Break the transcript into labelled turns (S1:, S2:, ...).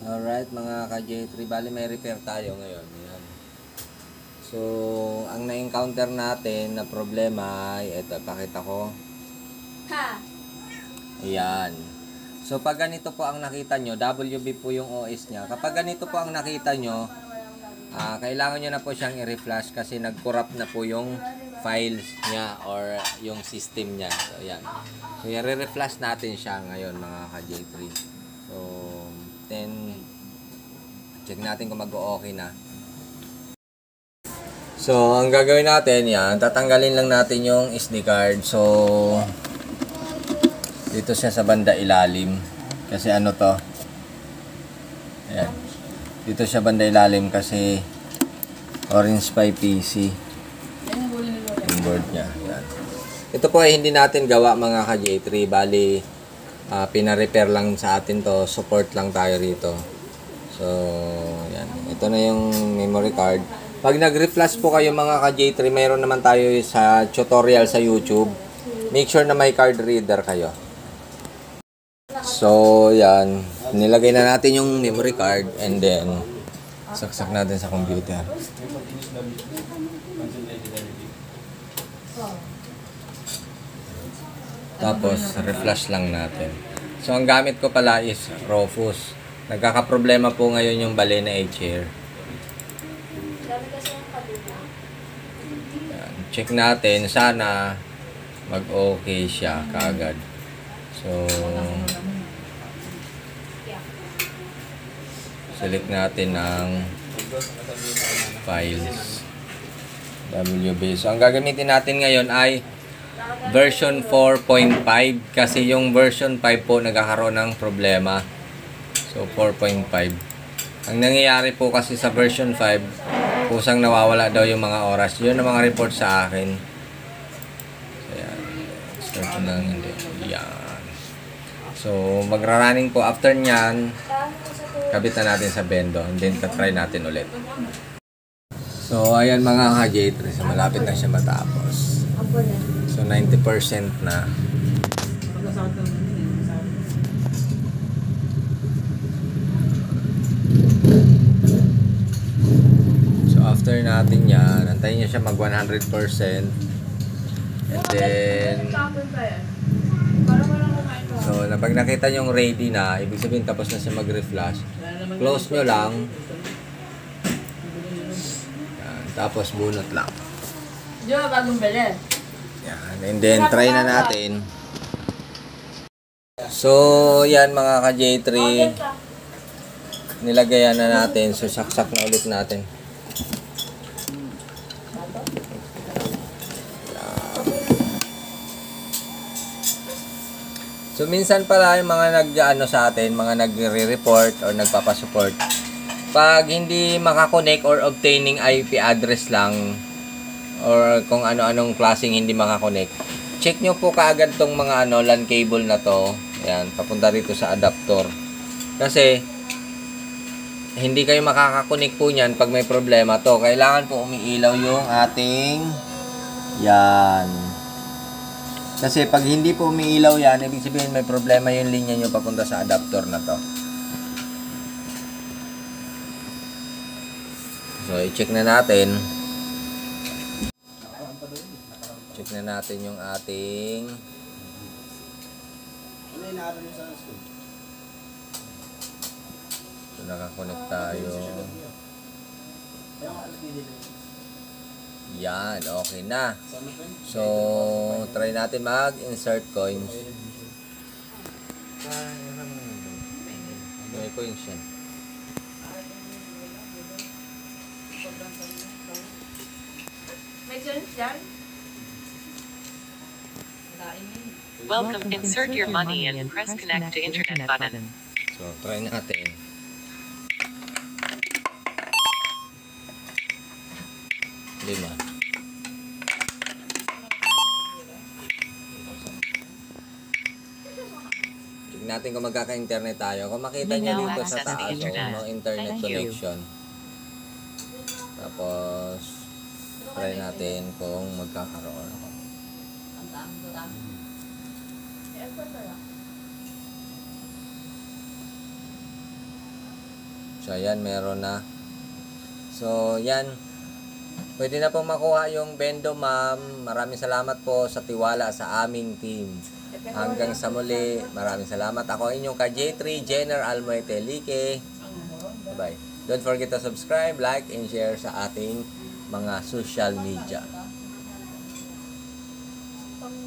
S1: Alright mga ka-J3, bali may repair tayo ngayon. Ayan. So, ang na-encounter natin na problema ay, ito, pakita ko.
S2: Ha!
S1: Ayan. So, pag ganito po ang nakita nyo, WB po yung OS niya. Kapag ganito po ang nakita nyo, kailangan nyo na po siyang i-reflash kasi nag-corrupt na po yung files niya or yung system niya. So, ayan. So, i-reflash natin siya ngayon mga ka-J3. So, then, check natin kung mag-o-okay na. So, ang gagawin natin yan, tatanggalin lang natin yung SD card. So, dito siya sa banda ilalim. Kasi ano to? Ayan. Dito siya banda ilalim kasi Orange Pi PC. Yung board niya. Ayan. Ito po ay hindi natin gawa mga ka-J3. Bali, pina-repair lang sa atin to. Support lang tayo rito. So, yan. Ito na yung memory card. Pag nag-reflash po kayo mga ka-J3, mayroon naman tayo sa tutorial sa YouTube. Make sure na may card reader kayo. So, yan. Nilagay na natin yung memory card and then saksak natin sa computer. Tapos, reflash lang natin. So, ang gamit ko pala is Rofus. Nagkakaproblema po ngayon yung Balena H-Air. Check natin. Sana mag-okay siya kaagad. So, select natin ang files. WB. So, ang gagamitin natin ngayon ay version 4.5 kasi yung version 5 po nagkakaroon ng problema. So 4.5. Ang nangyayari po kasi sa version 5, kusang nawawala daw yung mga oras. Yun ang mga report sa akin. So, yan. Start ko lang hindi. Yan. So magra-running po after nyan. Kabit na natin sa bendo and then try natin ulit. So ayan mga ka-J3, so malapit na siya matapos. So 90% na. So after natin yan, antayin nyo siya mag 100%. And then so pag nakita nyo ready na, ibig sabihin tapos na siya mag-reflash, close nyo lang. Yan, tapos bunot lang.
S2: Diyo, bagong bili.
S1: Yan, and then try na natin. So, yan mga ka-J3. Nilagayan na natin. So, saksak na ulit natin. So, minsan pala yung mga nag-ano sa atin, mga nagre-report or nagpapasupport. Pag hindi makakonect or obtaining IP address lang, or kung ano-anong klaseng hindi makakonect, check nyo po kaagad tong mga LAN cable na to. Ayan, papunta rito sa adapter. Kasi, hindi kayo makakakonect po nyan pag may problema to. Kailangan po umiilaw yung ating yan. Kasi pag hindi po umiilaw yan, ibig sabihin may problema yung linya nyo papunta sa adapter na to. So, i-check na natin. Check na natin yung ating so, nakakonect tayo. Yan, okay na. So, try natin mag-insert coins. May coins yan.
S2: May coins yan?
S3: Welcome. Insert your money and press connect to internet button.
S1: So, try natin. Lima. Check natin kung magkaka-internet tayo. Kung makita nyo dito sa taas, no internet connection. Tapos, try natin kung magkakaroon. So, ayan, meron na. So, yan. Pwede na pong makuha yung bendo, ma'am. Maraming salamat po sa tiwala sa aming team. Hanggang sa muli, maraming salamat. Ako inyong ka-J3, Jenner Almoite Like. Bye-bye. Don't forget to subscribe, like, and share sa ating mga social media.
S2: Pang